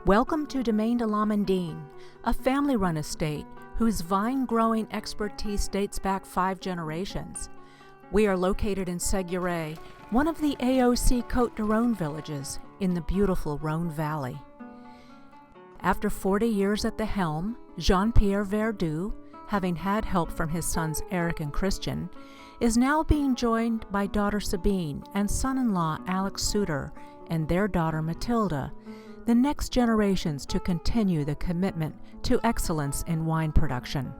Welcome to Domaine de L'Amandine, a family-run estate whose vine-growing expertise dates back 5 generations. We are located in Séguier, one of the AOC Côte d'Aron villages in the beautiful Rhône Valley. After 40 years at the helm, Jean-Pierre Verdu, having had help from his sons Eric and Christian, is now being joined by daughter Sabine and son-in-law Alex Suter and their daughter Matilda, the next generations to continue the commitment to excellence in wine production.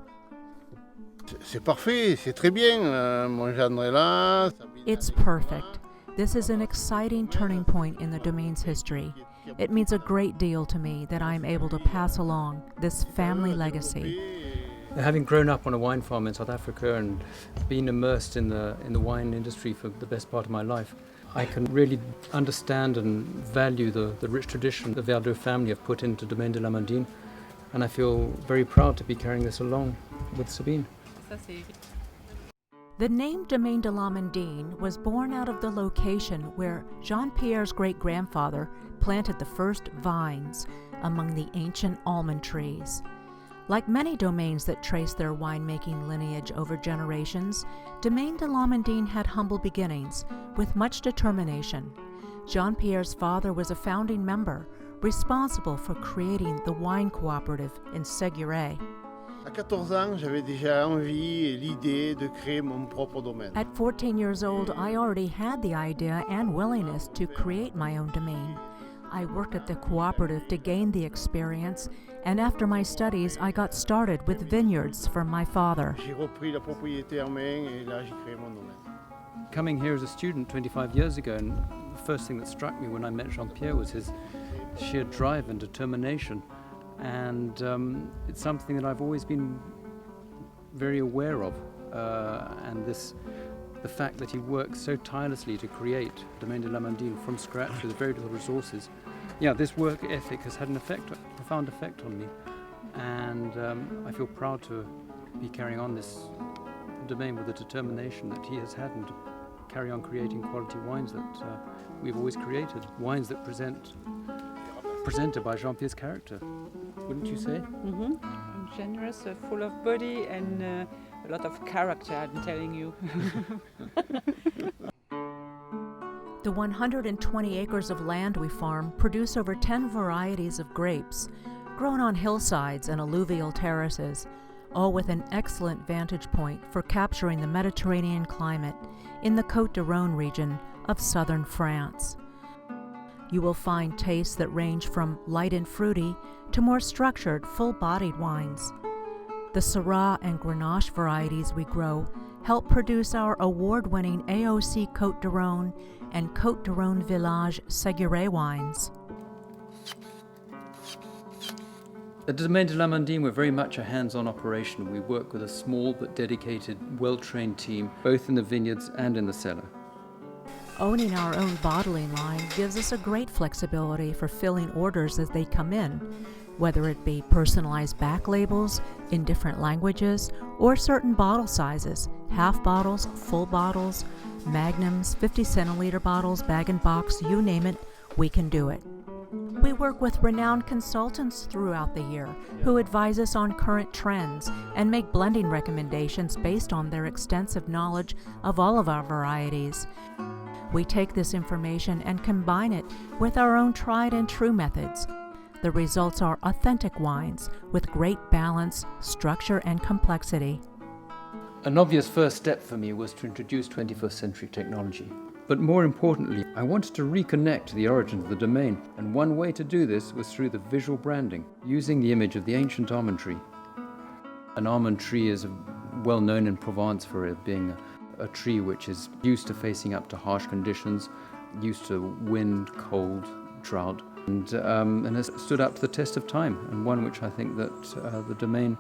C'est parfait, c'est très bien. Mon gendre est là. It's perfect. This is an exciting turning point in the Domaine's history. It means a great deal to me that I am able to pass along this family legacy. Having grown up on a wine farm in South Africa and been immersed in the wine industry for the best part of my life, I can really understand and value the rich tradition the Verdu family have put into Domaine de L'Amandine, and I feel very proud to be carrying this along with Sabine. The name Domaine de L'Amandine was born out of the location where Jean-Pierre's great-grandfather planted the first vines among the ancient almond trees. Like many domains that trace their winemaking lineage over generations, Domaine de L'Amandine had humble beginnings with much determination. Jean-Pierre's father was a founding member, responsible for creating the wine cooperative in Séguier. À 14 ans, j'avais déjà envie et l'idée de créer mon propre domaine. At 14 years old, I already had the idea and willingness to create my own domain. I worked at the cooperative to gain the experience, and after my studies, I got started with vineyards for my father. J'ai repris la propriété en main et là j'ai créé mon domaine. Coming here as a student 25 years ago, and the first thing that struck me when I met Jean-Pierre was his sheer drive and determination. And it's something that I've always been very aware of, and the fact that he works so tirelessly to create Domaine de L'Amandine from scratch with very little resources. Yeah, this work ethic has had a profound effect on me, and I feel proud to be carrying on this domain with the determination that he has had and to carry on creating quality wines that we've always created, wines that presented by Jean-Pierre's character, wouldn't you say? Mm-hmm. Generous, full of body, and a lot of character, I'm telling you. The 120 acres of land we farm produce over 10 varieties of grapes, grown on hillsides and alluvial terraces, all with an excellent vantage point for capturing the Mediterranean climate in the Côte d'Aron region of southern France. You will find tastes that range from light and fruity to more structured, full-bodied wines. The Syrah and Grenache varieties we grow help produce our award-winning AOC Côte d'Aron and Côte d'Aron Village Séguier wines. At Domaine de L'Amandine, we're very much a hands-on operation. We work with a small but dedicated, well-trained team, both in the vineyards and in the cellar. Owning our own bottling line gives us a great flexibility for filling orders as they come in, whether it be personalized back labels in different languages or certain bottle sizes, half bottles, full bottles, magnums, 50 centiliter bottles, bag and box, you name it, we can do it. We work with renowned consultants throughout the year who advise us on current trends and make blending recommendations based on their extensive knowledge of all of our varieties. We take this information and combine it with our own tried and true methods. The results are authentic wines with great balance, structure, and complexity. An obvious first step for me was to introduce 21st century technology. But more importantly, I wanted to reconnect the origins of the domain, and one way to do this was through the visual branding, using the image of the ancient almond tree. An almond tree is well known in Provence for it being a tree which is used to facing up to harsh conditions, used to wind, cold, drought, and has stood up to the test of time, and one which I think that the domain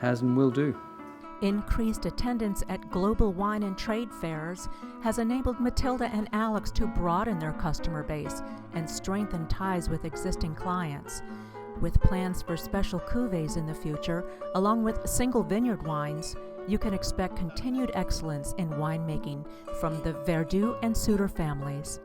has and will do. Increased attendance at global wine and trade fairs has enabled Matilda and Alex to broaden their customer base and strengthen ties with existing clients. With plans for special cuvées in the future, along with single vineyard wines, you can expect continued excellence in winemaking from the Verdu and Suter families.